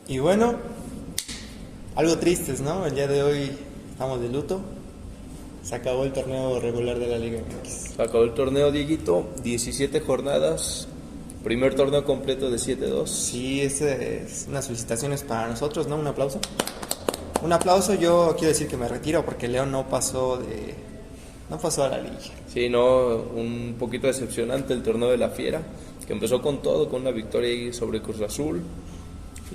Y bueno, algo tristes, ¿no? El día de hoy estamos de luto. Se acabó el torneo regular de la Liga MX. Se acabó el torneo, Dieguito, 17 jornadas, primer torneo completo de 7-2. Sí, es unas felicitaciones para nosotros, ¿no? Un aplauso. Un aplauso, yo quiero decir que me retiro porque León no pasó a la liga. Sí, no, un poquito decepcionante el torneo de la Fiera, que empezó con todo, con una victoria ahí sobre Cruz Azul.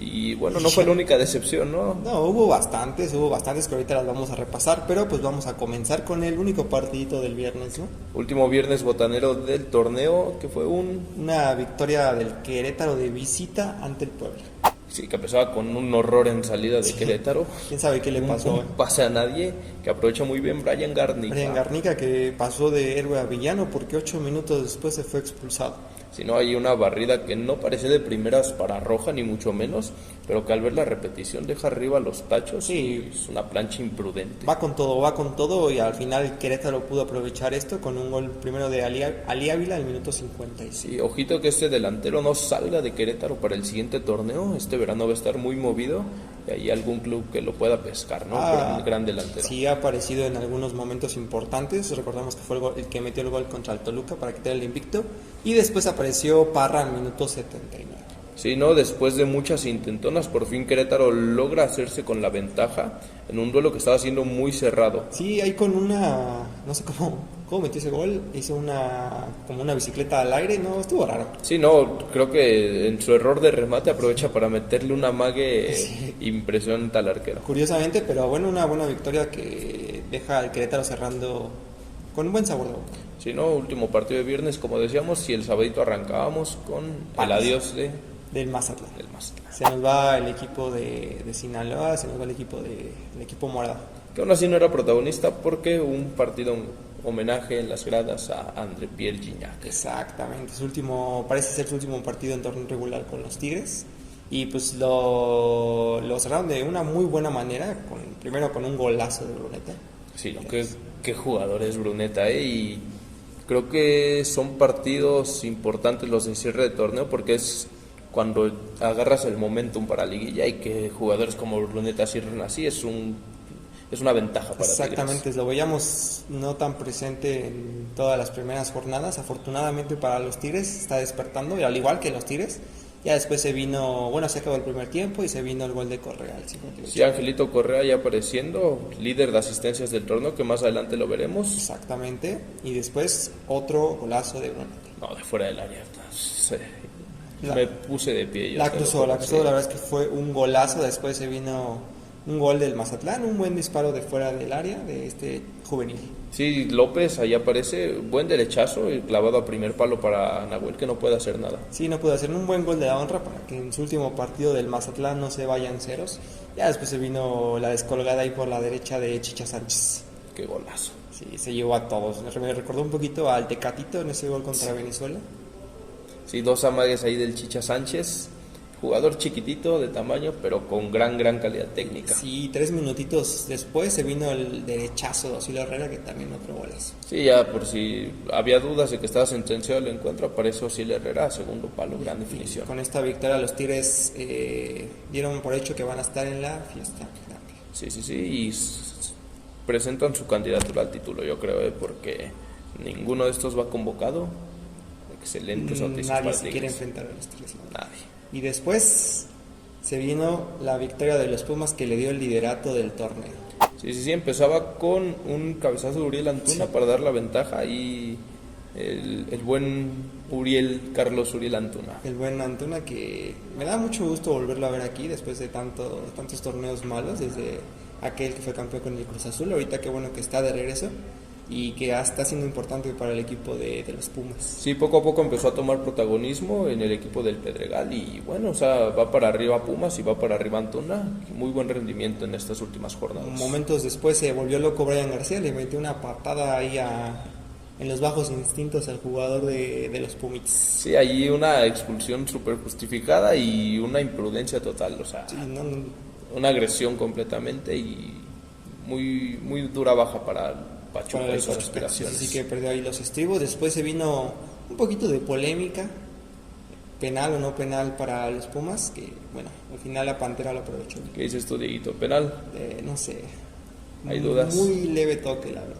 Y bueno, no fue la única decepción, ¿no? No, hubo bastantes que ahorita las vamos a repasar, pero pues vamos a comenzar con el único partidito del viernes, ¿no? Último viernes botanero del torneo, que fue Una victoria del Querétaro de visita ante el Puebla. sí, que empezaba con un horror en salida de Querétaro. ¿Quién sabe qué le pasó? Un pase a nadie, que aprovecha muy bien Brian Garnica. Brian Garnica, que pasó de héroe a villano porque 8 minutos después se fue expulsado. Si no, hay una barrida que no parece de primeras para Roja, ni mucho menos, pero que al ver la repetición deja arriba los tachos. Sí. Y es una plancha imprudente. Va con todo y al final el Querétaro pudo aprovechar esto con un gol primero de Ali Ávila al minuto 56. Sí, ojito que este delantero no salga de Querétaro para el siguiente torneo. Este verano va a estar muy movido y hay algún club que lo pueda pescar, ¿no? Gran delantero. Sí, ha aparecido en algunos momentos importantes. Recordamos que fue el que metió el gol contra el Toluca para quitar el invicto. Y después apareció Parra al minuto 79. Sí, no, después de muchas intentonas, por fin Querétaro logra hacerse con la ventaja en un duelo que estaba siendo muy cerrado. Sí, ahí con no sé cómo metió ese gol, hizo como una bicicleta al aire, no, estuvo raro. Sí, no, creo que en su error de remate aprovecha para meterle una mague impresionante al arquero. Curiosamente, pero bueno, una buena victoria que deja al Querétaro cerrando con un buen sabor de boca. Sí, no, último partido de viernes, como decíamos, y el sabadito arrancábamos con el adiós del Mazatlán. del Mazatlán. Se nos va el equipo de Sinaloa, se nos va el equipo morado. Que aún así no era protagonista porque un partido homenaje en las gradas a André Pierre Gignac. Exactamente, parece ser su último partido en torneo regular con los Tigres. Y pues lo cerraron de una muy buena manera, primero con un golazo de Bruneta. Sí, no, qué jugador es Bruneta, y creo que son partidos importantes los de cierre de torneo porque es cuando agarras el momentum para liguilla y que jugadores como Bruneta cierren así es una ventaja para Exactamente, Tigres. lo veíamos no tan presente en todas las primeras jornadas. Afortunadamente para los Tigres está despertando, y al igual que los Tigres, ya después se acabó el primer tiempo y se vino el gol de Correa al 58. Sí, Angelito Correa ya apareciendo, líder de asistencias del torneo, que más adelante lo veremos. Exactamente, y después otro golazo de Bruneta. No, de fuera del área. Me puse de pie. La cruzó, la verdad es que fue un golazo. Después se vino un gol del Mazatlán, un buen disparo de fuera del área de este juvenil. Sí, López ahí aparece, buen derechazo y clavado a primer palo para Nahuel, que no puede hacer nada. Sí, no pudo hacer un buen gol de la honra para que en su último partido del Mazatlán no se vayan ceros. Ya después se vino la descolgada ahí por la derecha de Chicha Sánchez. Qué golazo. Sí, se llevó a todos. Me recordó un poquito al Tecatito en ese gol contra Venezuela. Sí, dos amagues ahí del Chicha Sánchez, jugador chiquitito de tamaño, pero con gran calidad técnica. Sí, 3 minutitos después se vino el derechazo de Osilo Herrera, que también otro golazo. Sí, ya por si había dudas de que estaba sentenciado el encuentro, aparece Osilo Herrera, segundo palo, gran definición. Con esta victoria los Tigres dieron por hecho que van a estar en la fiesta. Sí, y presentan su candidatura al título, yo creo, porque ninguno de estos va convocado. Excelentes noticias Nadie para se Tigres. quiere enfrentar a los Tigres. Nadie. Y después se vino la victoria de los Pumas, que le dio el liderato del torneo. Sí, empezaba con un cabezazo de Uriel Antuna para dar la ventaja y el buen Carlos Uriel Antuna. El buen Antuna, que me da mucho gusto volverlo a ver aquí después de tantos torneos malos, desde aquel que fue campeón con el Cruz Azul. Ahorita qué bueno que está de regreso y que está siendo importante para el equipo de los Pumas. Sí, poco a poco empezó a tomar protagonismo en el equipo del Pedregal y bueno, va para arriba Pumas y va para arriba Antuna. Muy buen rendimiento en estas últimas jornadas. Momentos después se volvió loco Brian García, le metió una patada ahí en los bajos instintos al jugador de los Pumitas. Sí, allí una expulsión súper justificada y una imprudencia total, sí, una agresión completamente y muy dura baja para Pachuca y sus aspiraciones. Así que perdió ahí los estribos. Después se vino un poquito de polémica penal o no penal para los Pumas, que bueno, al final la Pantera lo aprovechó. ¿Qué dices tú, Dieguito? ¿Penal? No sé. ¿Hay dudas? Muy leve toque, la verdad.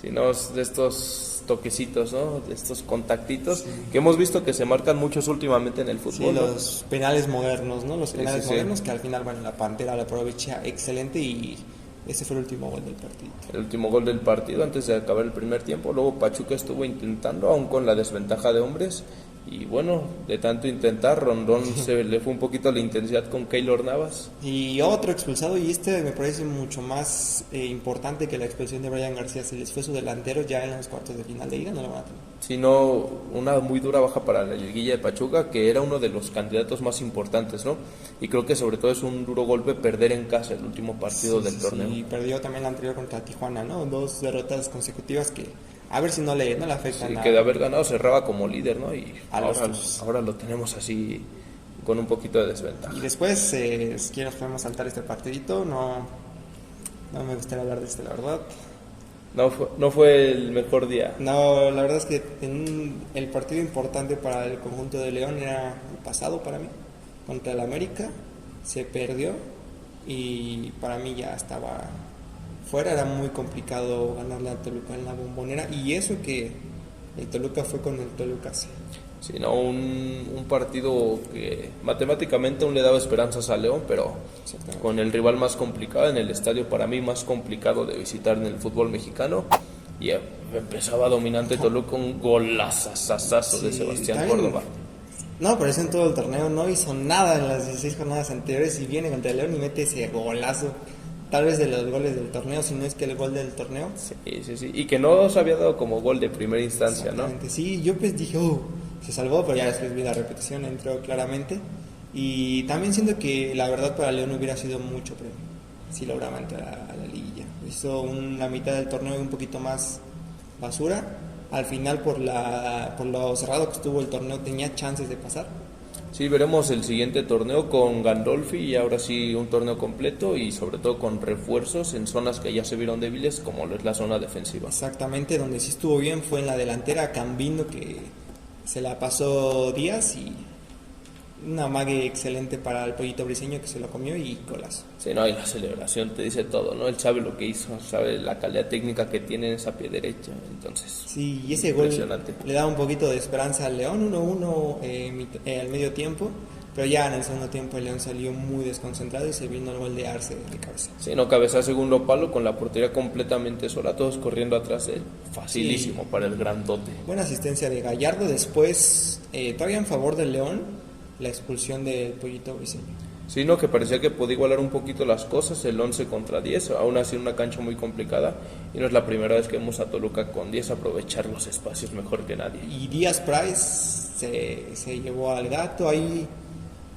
Si no, es de estos toquecitos, ¿no? De estos contactitos que hemos visto que se marcan muchos últimamente en el fútbol. Sí, ¿no? los penales modernos, ¿no? Los Sí, penales sí, sí. modernos que al final, bueno, la Pantera lo aprovecha excelente y ese fue el último gol del partido. El último gol del partido antes de acabar el primer tiempo. Luego Pachuca estuvo intentando, aún con la desventaja de hombres. Y bueno, de tanto intentar, Rondón se le fue un poquito la intensidad con Keylor Navas. Y otro expulsado, y este me parece mucho más importante que la expulsión de Brian García. Se les fue su delantero ya en los cuartos de final de ida, no lo van a tener. Sino una muy dura baja para la liguilla de Pachuca, que era uno de los candidatos más importantes, ¿no? Y creo que sobre todo es un duro golpe perder en casa el último partido del torneo. Y perdió también la anterior contra Tijuana, ¿no? 2 derrotas consecutivas que a ver si no le afectan. Sí, que de haber ganado cerraba como líder, ¿no? Y los ahora lo tenemos así con un poquito de desventaja. Y después, si quieres podemos saltar este partidito, no me gustaría hablar de este, la verdad. No fue el mejor día. No, la verdad es que el partido importante para el conjunto de León era el pasado para mí, contra el América, se perdió y para mí ya estaba fuera, era muy complicado ganarle a Toluca en la Bombonera y eso que el Toluca fue con el Toluca, sí. Sino un partido que matemáticamente aún le daba esperanzas a León, pero con el rival más complicado en el estadio, para mí más complicado de visitar en el fútbol mexicano, y empezaba dominante Toluca, un golazazazo de Sebastián Córdoba. No, pero eso en todo el torneo no hizo nada en las 16 jornadas anteriores y viene contra el León y mete ese golazo. Tal vez de los goles del torneo, si no es que el gol del torneo. Sí. Y que no se había dado como gol de primera instancia, ¿no? Sí, yo pues dije, se salvó, pero ya después vi la repetición, entró claramente. Y también siento que la verdad para León hubiera sido mucho premio si lograba entrar a la liguilla. Hizo la mitad del torneo un poquito más basura. Al final, por lo cerrado que estuvo el torneo, tenía chances de pasar. Sí, veremos el siguiente torneo con Gandolfi y ahora sí un torneo completo y sobre todo con refuerzos en zonas que ya se vieron débiles como lo es la zona defensiva. Exactamente, donde sí estuvo bien fue en la delantera, Cambindo, que se la pasó Díaz y una mague excelente para el Pollito Briseño que se lo comió y golazo. Sí, no, y la celebración te dice todo, ¿no? Él sabe lo que hizo, sabe la calidad técnica que tiene en esa pie derecha, entonces... Sí, y ese gol le da un poquito de esperanza al León, 1-1 al medio tiempo, pero ya en el segundo tiempo el León salió muy desconcentrado y se vino el gol de Arce de cabeza. Sí, no, cabeza segundo palo con la portería completamente sola, todos corriendo atrás de él, facilísimo para el grandote. Buena asistencia de Gallardo, después todavía en favor del León, la expulsión del Pollito Briseño. Sí, no, que parecía que podía igualar un poquito las cosas, el 11 contra 10, aún así una cancha muy complicada, y no es la primera vez que vemos a Toluca con 10 aprovechar los espacios mejor que nadie. Y Díaz Price se llevó al Gato, ahí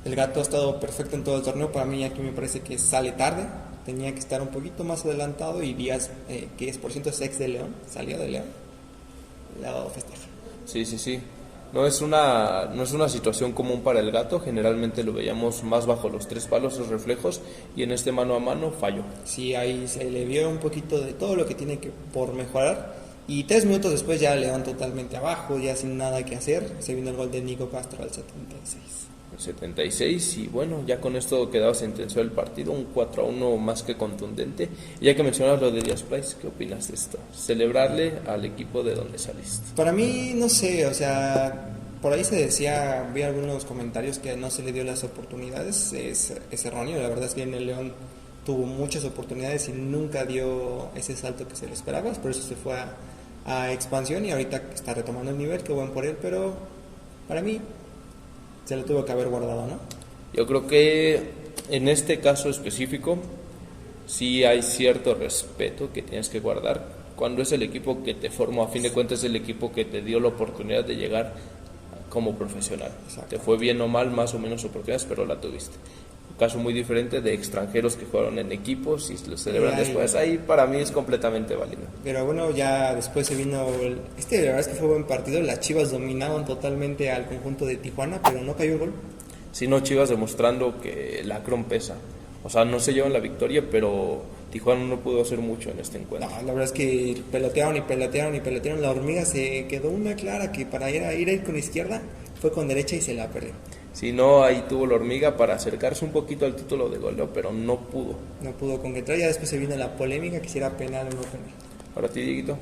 el Gato ha estado perfecto en todo el torneo, para mí aquí me parece que sale tarde, tenía que estar un poquito más adelantado, y Díaz, que es por ciento es ex de León, salió de León, lo festeja. Sí. No es una situación común para el Gato, generalmente lo veíamos más bajo los 3 palos, los reflejos, y en este mano a mano falló. Sí, ahí se le vio un poquito de todo lo que tiene que por mejorar, y 3 minutos después ya León totalmente abajo, ya sin nada que hacer, se vino el gol de Nico Castro al 76. 76 y bueno, ya con esto quedaba sentenciado el partido, un 4-1 más que contundente. Y ya que mencionas lo de Díaz Price, ¿qué opinas de esto? Celebrarle al equipo de donde saliste. Para mí, no sé, o sea, por ahí se decía, vi algunos comentarios que no se le dio las oportunidades, es erróneo, la verdad es que en el León tuvo muchas oportunidades y nunca dio ese salto que se le esperaba, por eso se fue a expansión y ahorita está retomando el nivel, qué bueno por él, pero para mí se lo tuvo que haber guardado, ¿no? Yo creo que en este caso específico sí hay cierto respeto que tienes que guardar cuando es el equipo que te formó, a fin de cuentas es el equipo que te dio la oportunidad de llegar como profesional. Te fue bien o mal, más o menos oportunidades, pero la tuviste. Un caso muy diferente de extranjeros que jugaron en equipos y lo celebran después. Ahí para mí es completamente válido. Pero bueno, ya después se vino... la verdad es que fue buen partido. Las Chivas dominaban totalmente al conjunto de Tijuana, pero no cayó el gol. Sí, no, Chivas demostrando que el Akron pesa. O sea, no se llevan la victoria, pero Tijuana no pudo hacer mucho en este encuentro. No, la verdad es que pelotearon. La hormiga se quedó una clara que para ir con izquierda fue con derecha y se la perdió. Si no, ahí tuvo la hormiga para acercarse un poquito al título de goleo, pero no pudo. No pudo concretar, ya después se vino la polémica que si era penal o no penal. Ahora ti, Dieguito.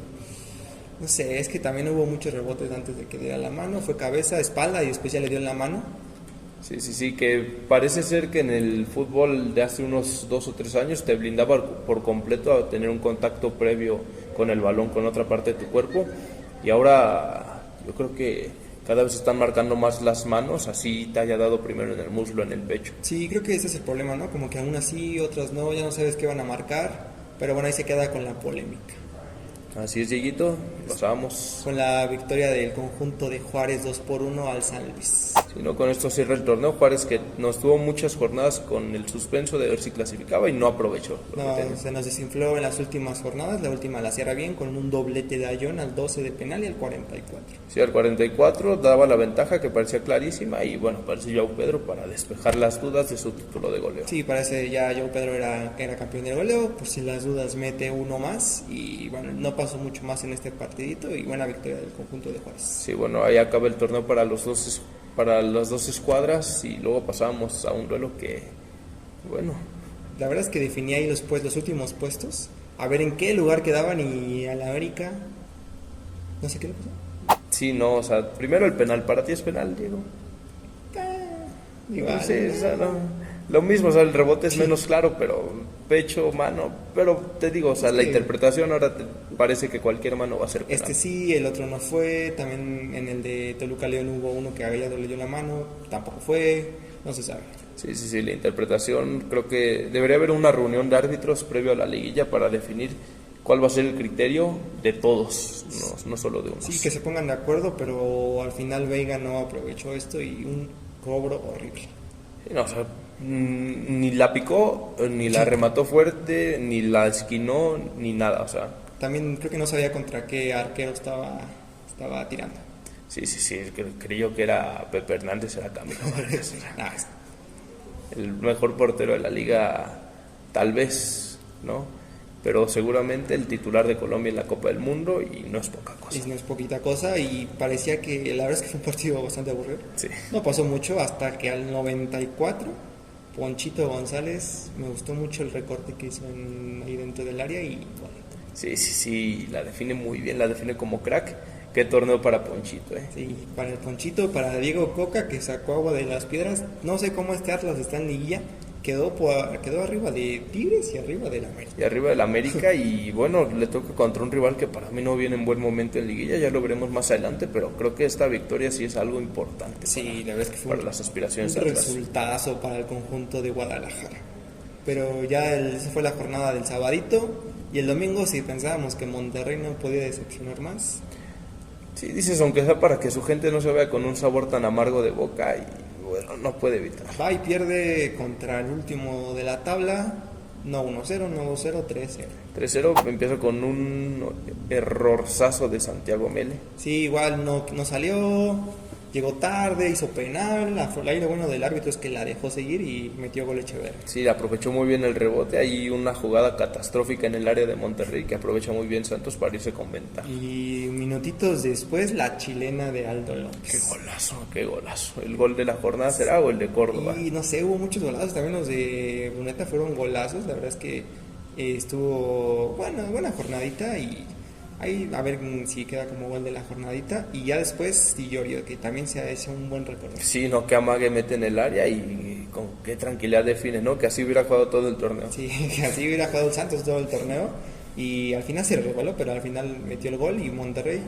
No sé, es que también hubo muchos rebotes antes de que diera la mano, fue cabeza, espalda y después ya le dio en la mano. Sí, que parece ser que en el fútbol de hace unos 2 o 3 años te blindaba por completo a tener un contacto previo con el balón, con otra parte de tu cuerpo, y ahora yo creo que cada vez están marcando más las manos, así te haya dado primero en el muslo, en el pecho. Sí, creo que ese es el problema, ¿no? Como que aún así, otras no, ya no sabes qué van a marcar, pero bueno, ahí se queda con la polémica. Así es, Dieguito, pasamos. Con la victoria del conjunto de Juárez 2-1 al San Luis. Si no, con esto cierra el torneo. Juárez, que nos tuvo muchas jornadas con el suspenso de ver si clasificaba y no aprovechó. No, se nos desinfló en las últimas jornadas, la última la cierra bien con un doblete de Ayón al 12 de penal y al 44. Sí, al 44 daba la ventaja que parecía clarísima y bueno, parecía João Pedro para despejar las dudas de su título de goleo. Sí, parece ya João Pedro era campeón del goleo, por si las dudas mete uno más y bueno, no pasó mucho más en este partidito y buena victoria del conjunto de Juárez. Sí, bueno, ahí acaba el torneo para las dos escuadras y luego pasamos a un duelo que, bueno, la verdad es que definía ahí los últimos puestos, a ver en qué lugar quedaban y a la América, no sé qué le pasó. Sí, no, o sea, primero el penal. ¿Para ti es penal, Diego? Igual. Sí, o sea, no, lo mismo, o sea, el rebote es menos claro, pero pecho, mano, pero te digo, o sea, la interpretación ahora te parece que cualquier mano va a ser penal. Este sí, el otro no fue, también en el de Toluca León hubo uno que a Gallardo le dio la mano, tampoco fue, no se sabe. Sí, la interpretación, creo que debería haber una reunión de árbitros previo a la liguilla para definir cuál va a ser el criterio de todos, no solo de unos. Sí, que se pongan de acuerdo, pero al final Veiga no aprovechó esto y un cobro horrible. Sí, no, o sea, ni la picó, ni la remató fuerte, ni la esquinó, ni nada, o sea. También creo que no sabía contra qué arquero estaba tirando. Sí, creyó que era Pepe Hernández, era Camilo Vargas. El mejor portero de la liga, tal vez, ¿no? Pero seguramente el titular de Colombia en la Copa del Mundo y no es poca cosa. Y no es poquita cosa y parecía que la verdad es que fue un partido bastante aburrido. Sí. No pasó mucho hasta que al 94 Ponchito González, me gustó mucho el recorte que hizo ahí dentro del área y bueno. Sí, la define muy bien, la define como crack. Qué torneo para Ponchito, Sí, para el Ponchito, para Diego Coca que sacó agua de las piedras. No sé cómo este Atlas está en liguilla. Quedó arriba de Tigres y arriba del América. Y arriba del América y bueno, le toca contra un rival que para mí no viene en buen momento en liguilla, ya lo veremos más adelante, pero creo que esta victoria sí es algo importante. Sí, la verdad es que fue para las aspiraciones un resultazo para el conjunto de Guadalajara. Pero ya esa fue la jornada del sabadito y el domingo si pensábamos que Monterrey no podía decepcionar más. Sí, dices, aunque sea para que su gente no se vea con un sabor tan amargo de boca y bueno, no puede evitar. Va y pierde contra el último de la tabla, no 1-0, no 2-0, 3-0. 3-0, empieza con un errorzazo de Santiago Mele. Sí, igual no salió, llegó tarde, hizo penal, ahí lo bueno del árbitro es que la dejó seguir y metió gol Echeverri. Sí, aprovechó muy bien el rebote, hay una jugada catastrófica en el área de Monterrey que aprovecha muy bien Santos para irse con ventaja. Y minutitos después la chilena de Aldo López. Qué golazo. ¿El gol de la jornada será o el de Córdoba? Y no sé, hubo muchos golazos, también los de Bruneta fueron golazos, la verdad es que estuvo buena jornadita y ahí a ver si queda como gol de la jornadita. Y ya después Di Llorio, que también se ha hecho un buen recorrido. Sí, no, que amague mete en el área y con qué tranquilidad define, ¿no? Que así hubiera jugado todo el torneo. Sí, que así hubiera jugado el Santos todo el torneo. Y al final se reveló, pero al final metió el gol y Monterrey,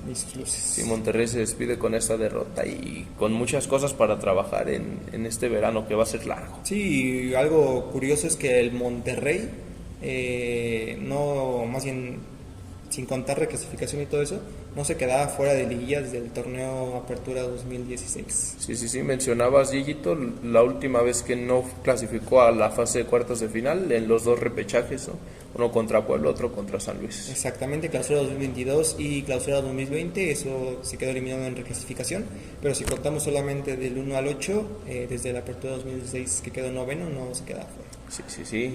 mis luces. Sí, Monterrey se despide con esta derrota y con muchas cosas para trabajar en este verano que va a ser largo. Sí, algo curioso es que el Monterrey, más bien sin contar reclasificación y todo eso, no se quedaba fuera de liguillas del torneo Apertura 2016. Sí, mencionabas, Dieguito, la última vez que no clasificó a la fase de cuartos de final en los dos repechajes, ¿no? Uno contra Puebla, otro contra San Luis. Exactamente, clausura 2022 y clausura 2020, eso se quedó eliminado en reclasificación, pero si contamos solamente del 1 al 8, desde la Apertura 2016 que quedó noveno, no se queda fuera. Sí,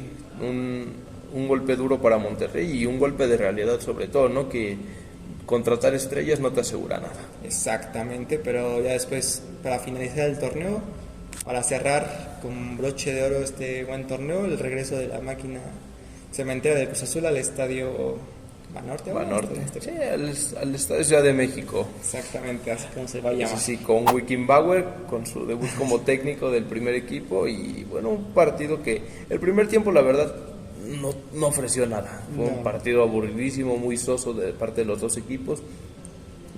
un golpe duro para Monterrey y un golpe de realidad sobre todo, ¿no? Que contratar estrellas no te asegura nada. Exactamente, pero ya después, para finalizar el torneo, para cerrar con broche de oro este buen torneo, el regreso de la máquina cementera del Cruz Azul al estadio Banorte. Banorte, sí, al Estadio Ciudad de México. Exactamente, así como se va a llamar. Sí, con Wickenbauer, con su debut como técnico del primer equipo, y bueno, un partido que el primer tiempo la verdad no ofreció nada. Fue un partido aburridísimo, muy soso de parte de los dos equipos.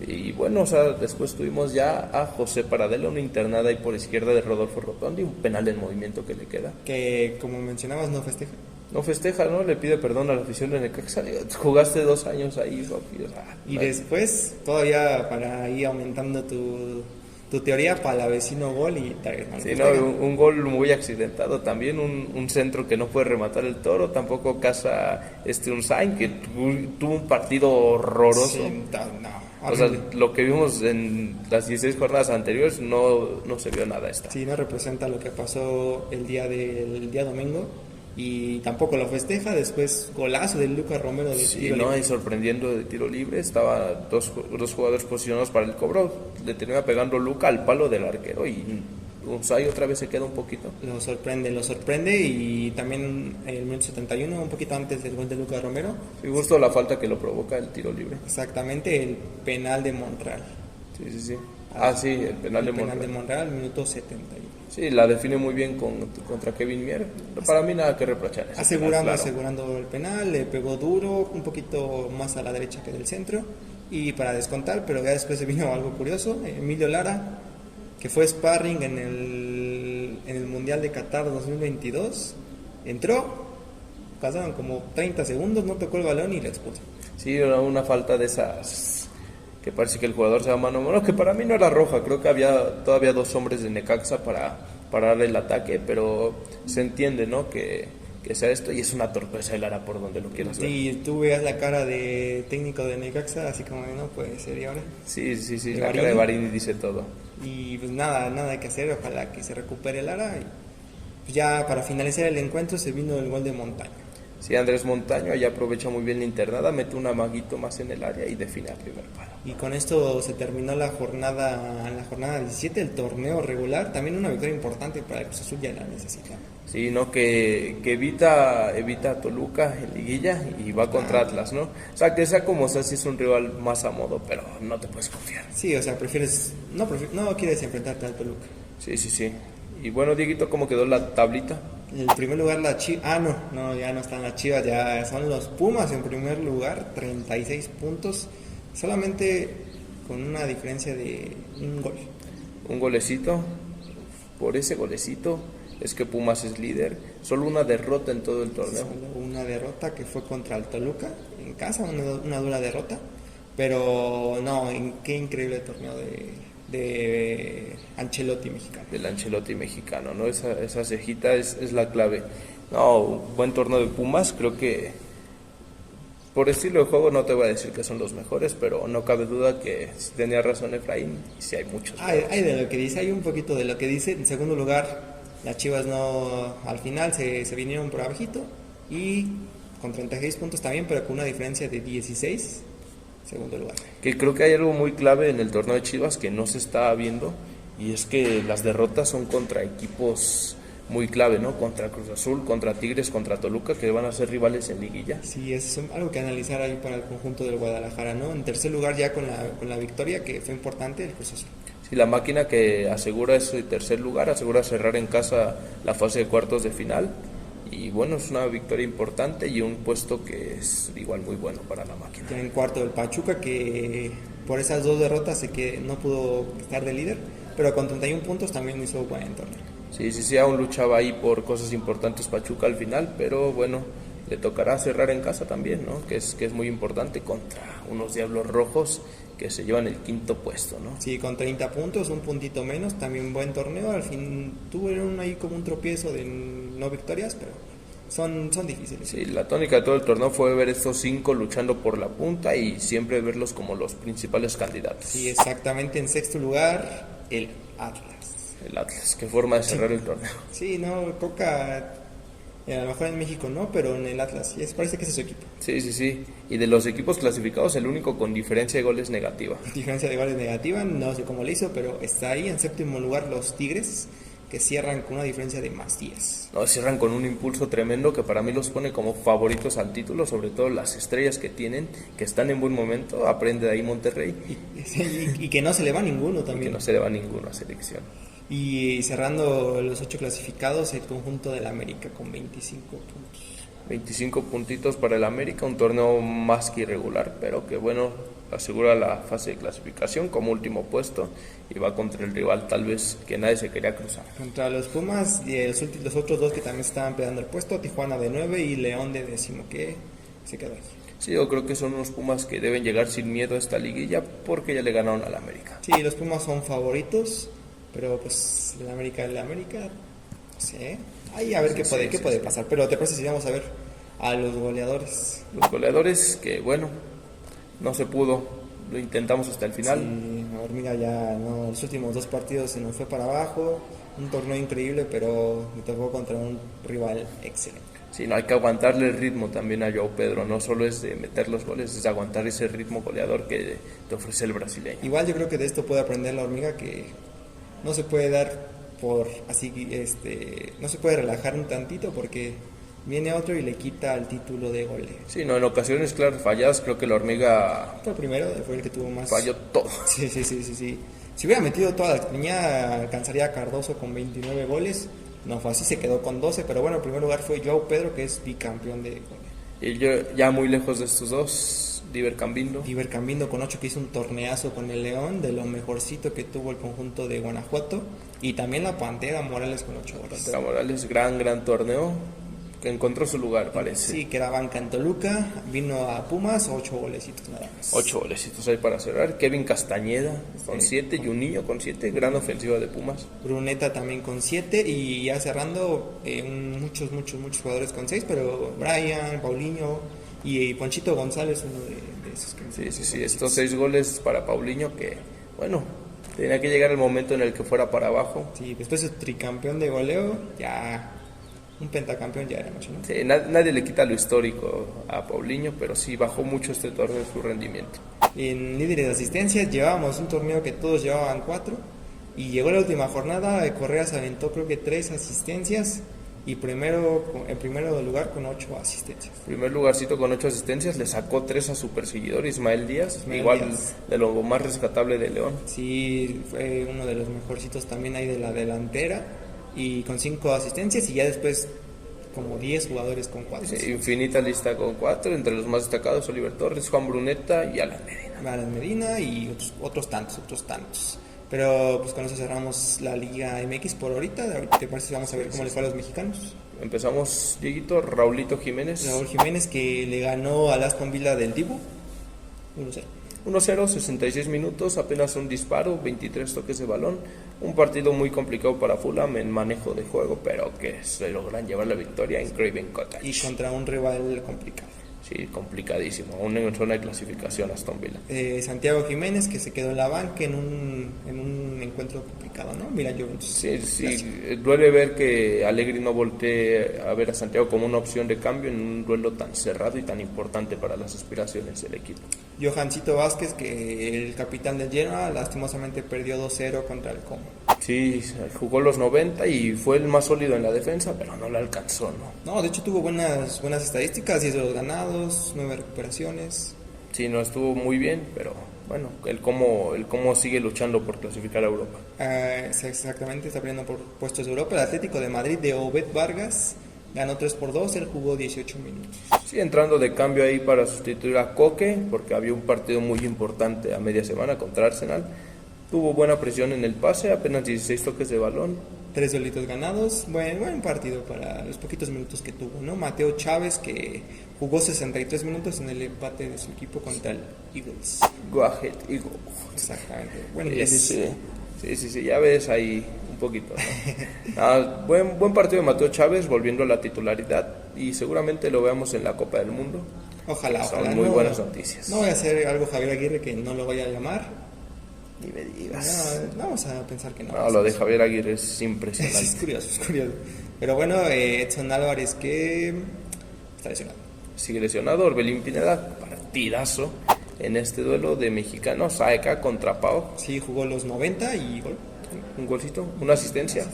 Y bueno, o sea, después tuvimos ya a José Paradela, una internada ahí por izquierda de Rodolfo Rotondi, un penal en movimiento que le queda. Que como mencionabas no festeja. No festeja, ¿no? Le pide perdón a la afición de Necaxa. Jugaste 2 años ahí, papi. O sea, y después, todavía para ir aumentando tu teoría, para el vecino gol y tal. Sí, no, un gol muy accidentado también, un centro que no puede rematar el Toro, tampoco casa Unzain, que tuvo un partido horroroso. Sí, no. O sea, lo que vimos en las 16 jornadas anteriores no se vio nada esta. Sí, no representa lo que pasó el día domingo y tampoco lo festeja. Después golazo de Lucas Romero de tiro libre. Y sorprendiendo de tiro libre, estaba dos jugadores posicionados para el cobro, le tenía pegando Luca al palo del arquero y Unzai otra vez se queda un poquito. Lo sorprende y también en el minuto 71, un poquito antes del gol de Lucas Romero. Sí, justo la falta que lo provoca el tiro libre. Exactamente, el penal de Monreal. Sí. Sí, el penal de Monreal. El penal de Monreal, minuto 71. Sí, la define muy bien contra Kevin Mier. Para mí nada que reprochar. Asegurando el penal, le pegó duro, un poquito más a la derecha que del centro. Y para descontar, pero ya después se vino algo curioso. Emilio Lara, que fue sparring en el Mundial de Qatar 2022, entró, pasaron como 30 segundos, no tocó el balón y le expulsó. Sí, una falta de esas que parece que el jugador se va mano a mano, que para mí no era roja, creo que había todavía 2 hombres de Necaxa para parar el ataque, pero se entiende, ¿no? Que sea esto, y es una torpeza el Lara por donde lo quieras ver. Y tú veas la cara de técnico de Necaxa, así como no puede ser, ¿y ahora? Sí, la cara de Barini dice todo. Y pues nada que hacer, ojalá que se recupere Lara. Y pues ya para finalizar el encuentro se vino el gol de Montaño. Sí, Andrés Montaño allá aprovecha muy bien la internada, mete un amaguito más en el área y define al primer palo. Y con esto se terminó la jornada 17, el torneo regular. También una victoria importante para el Cruz Azul, ya la necesita. Sí, ¿no? Que evita a Toluca en liguilla y va contra Atlas, ¿no? O sea, que sea como sea, sí es un rival más a modo, pero no te puedes confiar. Sí, o sea, no quieres enfrentarte al Toluca. Sí. Y bueno, Dieguito, ¿cómo quedó la tablita? En primer lugar la Chivas, ya no están las Chivas, ya son los Pumas en primer lugar, 36 puntos, solamente con una diferencia de un gol. Un golecito, por ese golecito es que Pumas es líder, solo una derrota en todo el torneo. Solo una derrota que fue contra el Toluca, en casa, una dura derrota, pero no, qué increíble torneo de Ancelotti mexicano. Del Ancelotti mexicano, ¿no? Esa cejita es la clave. No, un buen torneo de Pumas, creo que por estilo de juego no te voy a decir que son los mejores, pero no cabe duda que si tenía razón Efraín, y si hay muchos. Hay de lo que dice, hay un poquito de lo que dice. En segundo lugar, las Chivas al final se vinieron por abajito y con 36 puntos también, pero con una diferencia de 16. Segundo lugar. Que creo que hay algo muy clave en el torneo de Chivas que no se está viendo, y es que las derrotas son contra equipos muy clave, ¿no? Contra Cruz Azul, contra Tigres, contra Toluca, que van a ser rivales en liguilla. Sí, es algo que analizar ahí para el conjunto del Guadalajara, ¿no? En tercer lugar ya con la victoria, que fue importante, el Cruz Azul. Sí, la máquina que asegura ese tercer lugar, asegura cerrar en casa la fase de cuartos de final. Y bueno, es una victoria importante y un puesto que es igual muy bueno para la máquina. Ya en cuarto el Pachuca, que por esas 2 derrotas no pudo estar de líder, pero con 31 puntos también hizo buen torneo. Sí, aún luchaba ahí por cosas importantes Pachuca al final, pero bueno, le tocará cerrar en casa también, ¿no? Que es muy importante contra unos Diablos Rojos que se llevan el 5º puesto, ¿no? Sí, con 30 puntos, un puntito menos, también buen torneo. Al fin tuvieron ahí como un tropiezo de no victorias, pero son difíciles. Sí, la tónica de todo el torneo fue ver estos 5 luchando por la punta y siempre verlos como los principales candidatos. Sí, exactamente. En sexto lugar, el Atlas. El Atlas, qué forma de cerrar el torneo. Sí, no, Coca A lo mejor en México no, pero en el Atlas sí, parece que ese es su equipo. Sí. Y de los equipos clasificados, el único con diferencia de goles negativa. Diferencia de goles negativa, no sé cómo le hizo, pero está ahí en séptimo lugar los Tigres, que cierran con una diferencia de +10. No, cierran con un impulso tremendo que para mí los pone como favoritos al título, sobre todo las estrellas que tienen, que están en buen momento. Aprende de ahí Monterrey. Y que no se le va ninguno también. Y que no se le va ninguno a selección. Y cerrando los 8 clasificados, el conjunto del América con 25 puntos. 25 puntitos para el América, un torneo más que irregular, pero que bueno, asegura la fase de clasificación como último puesto y va contra el rival tal vez que nadie se quería cruzar. Contra los Pumas y los otros dos que también estaban peleando el puesto, Tijuana de 9 y León de 10, que se quedó ahí. Sí, yo creo que son unos Pumas que deben llegar sin miedo a esta liguilla porque ya le ganaron al América. Sí, los Pumas son favoritos, pero pues el América, no sé, ahí a ver qué puede pasar. Pero te parece si vamos a ver a los goleadores. Los goleadores que bueno, no se pudo, lo intentamos hasta el final. Sí, Hormiga ya no, los últimos 2 partidos se nos fue para abajo, un torneo increíble, pero me tocó contra un rival excelente. Sí, no hay que aguantarle el ritmo también a João Pedro, no solo es de meter los goles, es de aguantar ese ritmo goleador que te ofrece el brasileño. Igual yo creo que de esto puede aprender la Hormiga, que no se puede dar por así, no se puede relajar un tantito porque viene otro y le quita el título de goleo. Sí, no, en ocasiones, claro, falladas, creo que la Hormiga Fue el primero, fue el que tuvo más. falló todo. Sí. Si hubiera metido toda la piña, alcanzaría a Cardoso con 29 goles. No fue así, se quedó con 12, pero bueno, en primer lugar fue João Pedro, que es bicampeón de goleo. Y yo, ya muy lejos de estos dos, Diver Cambindo. Diver Cambindo con 8, que hizo un torneazo con el León, de lo mejorcito que tuvo el conjunto de Guanajuato. Y también la Pantera Morales con 8 goles. Pantera Morales, gran torneo, que encontró su lugar, parece. Sí, que era banca en Toluca, vino a Pumas, 8 golecitos nada más. 8 golecitos ahí para cerrar. Kevin Castañeda con 7 y un niño con 7, gran ofensiva de Pumas. Bruneta también con 7 y ya cerrando muchos jugadores con 6, pero Brian, Paulinho y Ponchito González, uno de esos que... Sí, estos 6 goles para Paulinho que, bueno, tenía que llegar el momento en el que fuera para abajo. Sí, después de tricampeón de goleo, ya... Un pentacampeón ya era mucho, ¿no? Sí, nadie le quita lo histórico a Paulinho, pero sí bajó mucho este torneo su rendimiento. En líderes de asistencias llevábamos un torneo que todos llevaban 4 y llegó la última jornada, Correa se aventó creo que 3 asistencias y en primero lugar con 8 asistencias. Primer lugarcito con 8 asistencias, le sacó 3 a su perseguidor Ismael Díaz, igual de lo más rescatable de León. Sí, fue uno de los mejorcitos también ahí de la delantera. Y con 5 asistencias y ya después como 10 jugadores con 4. Sí, infinita lista con 4, entre los más destacados Oliver Torres, Juan Bruneta y Alan Medina. Alan Medina y otros tantos. Pero pues con eso cerramos la Liga MX por ahorita. ¿Te parece que vamos a ver cómo les fue a los mexicanos? Empezamos, Dieguito, Raulito Jiménez. Raúl Jiménez, que le ganó al Aston Villa del Dibu 1-0. 1-0, 66 minutos, apenas un disparo, 23 toques de balón. Un partido muy complicado para Fulham en manejo de juego, pero que se logran llevar la victoria en Craven Cottage. Y contra un rival complicado. Sí, complicadísimo, aún en zona de clasificación Aston Villa. Santiago Jiménez, que se quedó en la banca en un encuentro complicado, ¿no? Mira, Juventus. Sí, duele ver que Allegri no voltee a ver a Santiago como una opción de cambio en un duelo tan cerrado y tan importante para las aspiraciones del equipo. Johancito Vázquez, que el capitán del Genoa, lastimosamente perdió 2-0 contra el Como. Sí, jugó los 90 y fue el más sólido en la defensa, pero no le alcanzó, ¿no? No, de hecho tuvo buenas estadísticas, 10 de los ganados, 9 recuperaciones. Sí, no estuvo muy bien, pero bueno, el cómo sigue luchando por clasificar a Europa. Exactamente, está peleando por puestos de Europa. El Atlético de Madrid de Obed Vargas ganó 3-2, él jugó 18 minutos. Sí, entrando de cambio ahí para sustituir a Coque, porque había un partido muy importante a media semana contra Arsenal. Tuvo buena presión en el pase, apenas 16 toques de balón. 3 delitos ganados, buen partido para los poquitos minutos que tuvo, ¿no? Mateo Chávez, que jugó 63 minutos en el empate de su equipo contra el Eagles. Go ahead, Eagles. Exactamente. Bueno, sí, ya ves ahí un poquito, ¿no? Buen partido de Mateo Chávez, volviendo a la titularidad, y seguramente lo veamos en la Copa del Mundo. Ojalá. Son muy buenas noticias. No voy a hacer algo Javier Aguirre que no lo vaya a llamar. Ni me digas. No, vamos a pensar que no. No, lo de Javier Aguirre es impresionante. Es curioso, es curioso. Pero bueno, Edson Álvarez que está lesionado. Sigue lesionado. Orbelín Pineda, partidazo en este duelo de mexicanos. AEK contra Pau. Sí, jugó los 90 y gol. Un golcito, una asistencia.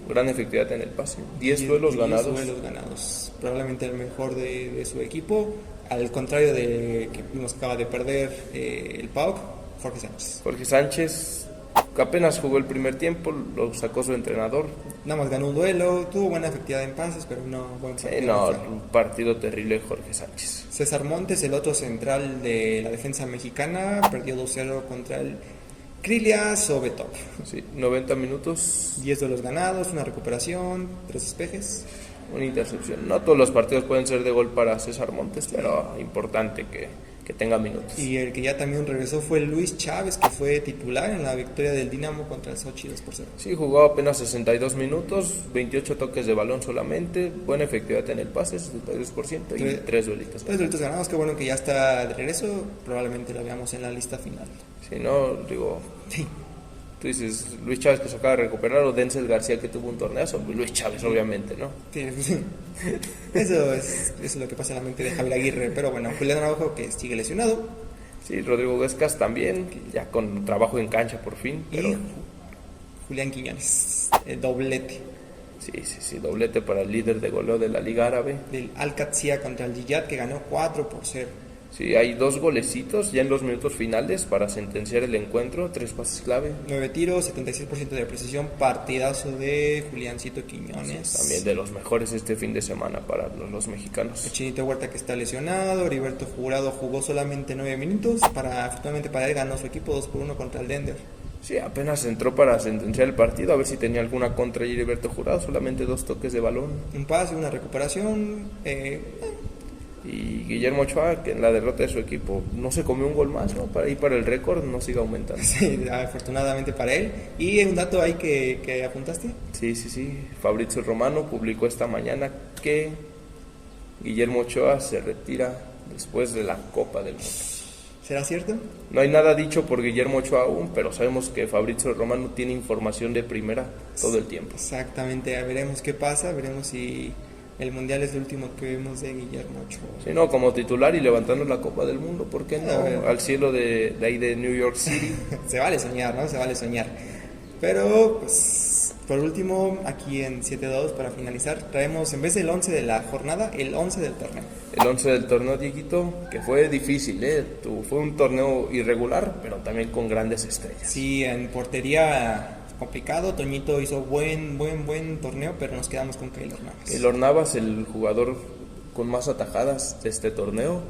Gran efectividad en el pase. 10 duelos ganados. 10 duelos ganados. Probablemente el mejor de su equipo. Al contrario de que vimos que acaba de perder el Pau, Jorge Sánchez. Jorge Sánchez, que apenas jugó el primer tiempo, lo sacó su entrenador. Nada más ganó un duelo, tuvo buena efectividad en pases, pero no buen partido. Sí, no, un partido terrible Jorge Sánchez. César Montes, el otro central de la defensa mexicana, perdió 2-0 contra el Krylia Sovetov. Sí, 90 minutos. 10 duelos ganados, una recuperación, 3 despejes. Una intercepción. No todos los partidos pueden ser de gol para César Montes, pero importante que tenga minutos. Y el que ya también regresó fue Luis Chávez, que fue titular en la victoria del Dinamo contra el Sochi 2-0. Sí, jugó apenas 62 minutos, 28 toques de balón solamente, buena efectividad en el pase, 72% y 3 duelitos. 3 duelitos ganados, qué bueno que ya está de regreso, probablemente lo veamos en la lista final. Si no, digo... Sí. Tú dices Luis Chávez que se acaba de recuperar o Denzel García que tuvo un torneazo. Luis Chávez, obviamente, ¿no? Sí, sí. Eso es lo que pasa en la mente de Javier Aguirre. Pero bueno, Julián Araujo que sigue lesionado. Sí, Rodrigo Huescas también, ya con trabajo en cancha por fin. Pero... Y Julián Quiñones, doblete. Sí, doblete para el líder de goleo de la Liga Árabe. Del Al-Qadsiya contra el Jiyad que ganó 4-0. Sí, hay 2 golecitos ya en los minutos finales para sentenciar el encuentro, 3 pases clave. 9 tiros, 76% de precisión, partidazo de Juliancito Quiñones. Sí, también de los mejores este fin de semana para los mexicanos. El Chinito Huerta que está lesionado, Heriberto Jurado jugó solamente 9 minutos, afortunadamente para él ganó su equipo 2-1 contra el Dender. Sí, apenas entró para sentenciar el partido, a ver si tenía alguna contra Heriberto Jurado, solamente 2 toques de balón. Un pase, una recuperación, Y Guillermo Ochoa, que en la derrota de su equipo no se comió un gol más, ¿no? Para ir para el récord, no siga aumentando. Sí, afortunadamente para él. ¿Y un dato ahí que apuntaste? Sí. Fabrizio Romano publicó esta mañana que Guillermo Ochoa se retira después de la Copa del Mundo. ¿Será cierto? No hay nada dicho por Guillermo Ochoa aún, pero sabemos que Fabrizio Romano tiene información de primera todo el tiempo. Exactamente, veremos qué pasa, veremos si... El Mundial es el último que vimos de Guillermo Ochoa. Sí, no, como titular y levantando la Copa del Mundo, ¿por qué no? Al cielo de ahí de New York City. Se vale soñar, ¿no? Se vale soñar. Pero, pues, por último, aquí en 7-2, para finalizar, traemos, en vez del 11 de la jornada, el 11 del torneo. El 11 del torneo, Dieguito, que fue difícil, fue un torneo irregular, pero también con grandes estrellas. Sí, en portería... complicado, Toñito hizo buen torneo, pero nos quedamos con Keylor Navas. Keylor Navas, el jugador con más atajadas de este torneo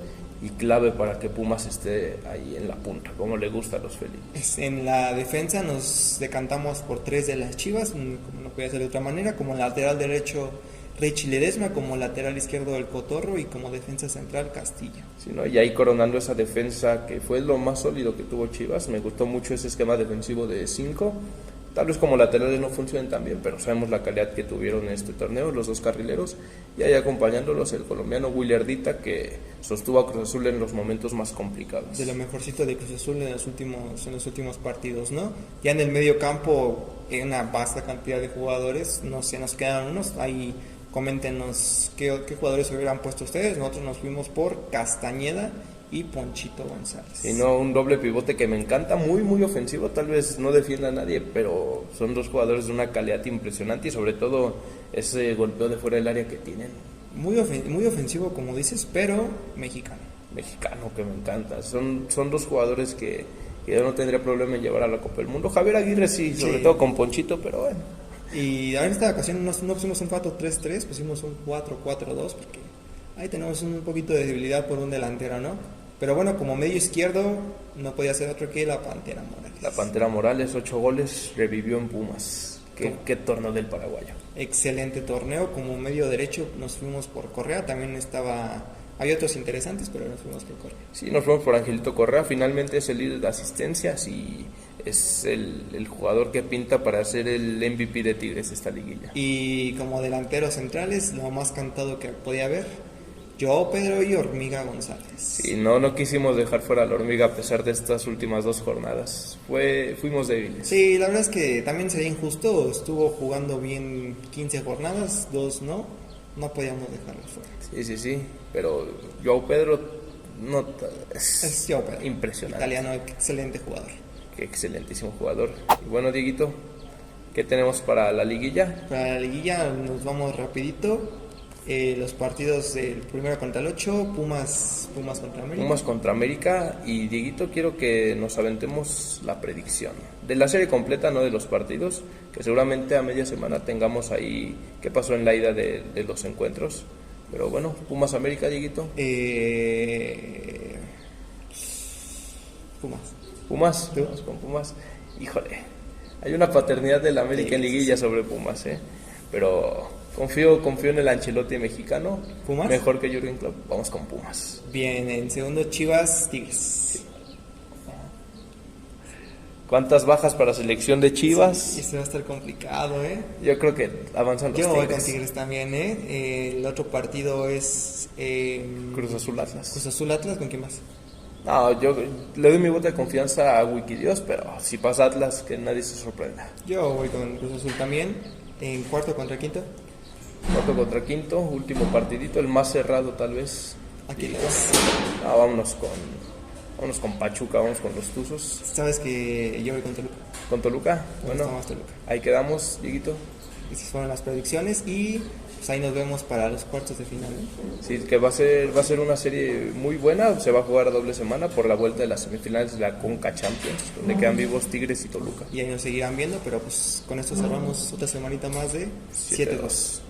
y clave para que Pumas esté ahí en la punta, como le gusta a los felinos. En la defensa nos decantamos por 3 de las Chivas, como no podía ser de otra manera, como lateral derecho Richie Ledesma, como lateral izquierdo El Cotorro y como defensa central Castillo. Sí, ¿no? Y ahí coronando esa defensa que fue lo más sólido que tuvo Chivas, me gustó mucho ese esquema defensivo de 5. Tal vez como laterales no funcionen tan bien, pero sabemos la calidad que tuvieron en este torneo, los 2 carrileros, y ahí acompañándolos el colombiano Willardita, que sostuvo a Cruz Azul en los momentos más complicados. De lo mejorcito de Cruz Azul en los últimos partidos, ¿no? Ya en el medio campo, una vasta cantidad de jugadores, no sé, nos quedan unos, ahí coméntenos qué jugadores se hubieran puesto ustedes. Nosotros nos fuimos por Castañeda y Ponchito González. Y no, un doble pivote que me encanta, muy ofensivo, tal vez no defienda a nadie, pero son 2 jugadores de una calidad impresionante y sobre todo ese golpeo de fuera del área que tienen. Muy ofensivo, como dices, pero mexicano, que me encanta. Son 2 jugadores que yo no tendría problema en llevar a la Copa del Mundo. Javier Aguirre sí, sobre todo con Ponchito, pero bueno. Y en esta ocasión no pusimos un 4-3-3, pusimos un 4-4-2, porque ahí tenemos un poquito de debilidad por un delantero, ¿no? Pero bueno, como medio izquierdo no podía ser otro que la Pantera Morales. La Pantera Morales, 8 goles, revivió en Pumas. ¿Qué torneo del paraguayo? Excelente torneo. Como medio derecho nos fuimos por Correa, también hay otros interesantes, pero nos fuimos por Correa. Sí, nos fuimos por Angelito Correa, finalmente es el líder de asistencias y es el jugador que pinta para ser el MVP de Tigres esta liguilla. Y como delanteros centrales, lo más cantado que podía haber, Yo, Pedro y Hormiga González. Y no quisimos dejar fuera a la hormiga a pesar de estas últimas 2 jornadas. Fuimos débiles. Sí, la verdad es que también sería injusto. Estuvo jugando bien 15 jornadas, 2 no podíamos dejarlo fuera. Sí, pero Joao Pedro Es Joao Pedro, impresionante. italiano, excelente jugador. Qué excelentísimo jugador. Y bueno, Dieguito, ¿qué tenemos para la liguilla? Para la liguilla nos vamos rapidito. Los partidos del primero contra el 8, Pumas contra América. Pumas contra América. Y Dieguito, quiero que nos aventemos la predicción de la serie completa, no de los partidos, que seguramente a media semana tengamos ahí qué pasó en la ida de los encuentros. Pero bueno, Pumas América, Dieguito. Pumas, vamos con Pumas. Híjole, hay una paternidad del América en liguilla sobre Pumas, pero confío en el Ancelotti mexicano. ¿Pumas? Mejor que Jürgen Klopp. Vamos con Pumas. Bien, en segundo Chivas, Tigres. ¿Cuántas bajas para selección de Chivas? Sí, este va a estar complicado, Yo creo que avanzan los Yo Tigres. voy con Tigres también, El otro partido es Cruz Azul Atlas. Cruz Azul Atlas, ¿con quién más? No, yo le doy mi voto de confianza a Wikidios, pero si pasa Atlas, que nadie se sorprenda. Yo voy con Cruz Azul también. En cuarto contra quinto. Cuarto contra quinto, último partidito, el más cerrado tal vez. Aquí Vámonos con Pachuca, vamos con los Tuzos. Sabes que yo voy con Toluca. ¿Con Toluca? Bueno, Toluca. Ahí quedamos, Dieguito. Esas fueron las predicciones y pues ahí nos vemos para los cuartos de final. Sí, que va a ser una serie muy buena. Se va a jugar a doble semana por la vuelta de las semifinales de la Conca Champions, donde quedan vivos Tigres y Toluca. Y ahí nos seguirán viendo, pero pues con esto cerramos otra semanita más de 7-2.